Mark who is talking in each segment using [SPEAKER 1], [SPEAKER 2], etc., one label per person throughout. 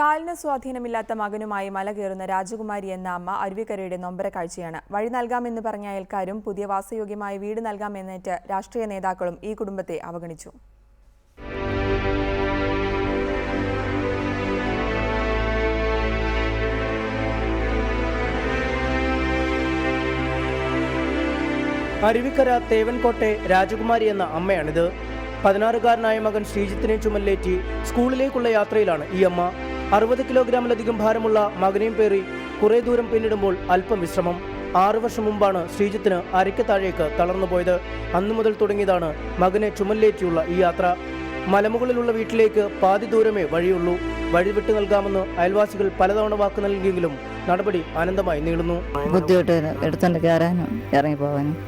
[SPEAKER 1] കാലിന് സ്വാധീനമില്ലാത്ത മകനുമായി മല കയറുന്ന രാജകുമാരി എന്ന അമ്മ അരുവിക്കരയുടെ നൊമ്പര കാഴ്ചയാണ്. വഴി നൽകാമെന്ന് പറഞ്ഞ അയൽക്കാരും പുതിയ വാസയോഗ്യമായ വീട് നൽകാമെന്നേറ്റ് രാഷ്ട്രീയ നേതാക്കളും ഈ കുടുംബത്തെ അവഗണിച്ചു.
[SPEAKER 2] അരുവിക്കര തേവൻകോട്ടെ രാജകുമാരി എന്ന അമ്മയാണിത്. 16-കാരനായ മകൻ ശ്രീജിത്തിനെ ചുമലിലേറ്റി സ്കൂളിലേക്കുള്ള യാത്രയിലാണ് ഈ അമ്മ. 60 കിലോഗ്രാമിലധികം ഭാരമുള്ള മകനെയും പേറി കുറേ ദൂരം പിന്നിടുമ്പോൾ അല്പം വിശ്രമം. 6 വർഷം മുമ്പാണ് ശ്രീജിത്തിന് അരയ്ക്ക് താഴേക്ക് തളർന്നുപോയത്. അന്നു മുതൽ തുടങ്ങിയതാണ് മകനെ ചുമലിലേറ്റിയുള്ള ഈ യാത്ര. മലമുകളിലുള്ള വീട്ടിലേക്ക് പാതി ദൂരമേ വഴിയുള്ളൂ. വഴി വിട്ടു നൽകാമെന്ന് അയൽവാസികൾ പലതവണ വാക്ക് നൽകിയെങ്കിലും നടപടി അനന്തമായി നീളുന്നു.
[SPEAKER 3] ബുദ്ധിമുട്ട് എടുത്തുകൊണ്ട് കയറാനും ഇറങ്ങി പോകാനും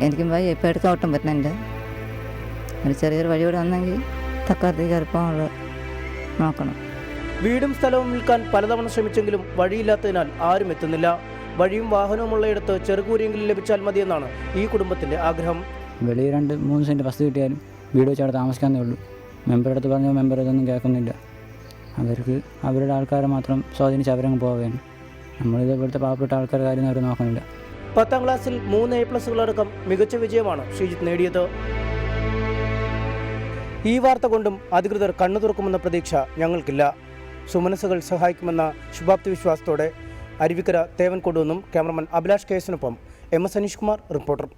[SPEAKER 3] എനിക്കും വയ്യ. ഇപ്പം എടുക്കാൻ ഒട്ടും പറ്റുന്നുണ്ട്. ഒരു ചെറിയൊരു വഴിയോടെ വന്നെങ്കിൽ തക്കാലത്തേക്ക് കയറിപ്പോകാനുള്ള നോക്കണം.
[SPEAKER 2] വീടും സ്ഥലവും വിൽക്കാൻ പലതവണ ശ്രമിച്ചെങ്കിലും വഴിയില്ലാത്തതിനാൽ ആരും എത്തുന്നില്ല. വഴിയും വാഹനവുമുള്ളയിടത്ത് ചെറുകൂരെങ്കിലും ലഭിച്ചാൽ മതിയെന്നാണ് ഈ കുടുംബത്തിന്റെ ആഗ്രഹം.
[SPEAKER 4] വെളിയിൽ 2-3 സെൻറ്റ് വസ്തു കിട്ടിയാലും വീട് വെച്ച് അവിടെ താമസിക്കാന്നേ ഉള്ളൂ. മെമ്പറുടെ അടുത്ത് പറഞ്ഞാൽ മെമ്പർ ഇതൊന്നും കേൾക്കുന്നില്ല. അവർക്ക് അവരുടെ ആൾക്കാരെ മാത്രം സ്വാധീനിച്ച് അവരങ്ങ് പോവുകയാണ്. നമ്മളിത് ഇവിടുത്തെ പാവപ്പെട്ട ആൾക്കാരുടെ കാര്യം അവർ നോക്കുന്നില്ല.
[SPEAKER 2] 10ാം ക്ലാസ്സിൽ 3 A+കളടക്കം മികച്ച വിജയമാണ് ശ്രീജിത്ത് നേടിയത്. ഈ വാർത്ത കൊണ്ടും അധികൃതർ കണ്ണു തുറക്കുമെന്ന പ്രതീക്ഷ ഞങ്ങൾക്കില്ല. സുമനസ്സുകൾ സഹായിക്കുമെന്ന ശുഭാപ്തി വിശ്വാസത്തോടെ അരുവിക്കര തേവൻകോട് നിന്നും ക്യാമറമാൻ അഭിലാഷ് കേസിനൊപ്പം MS അനീഷ് കുമാർ, റിപ്പോർട്ടർ.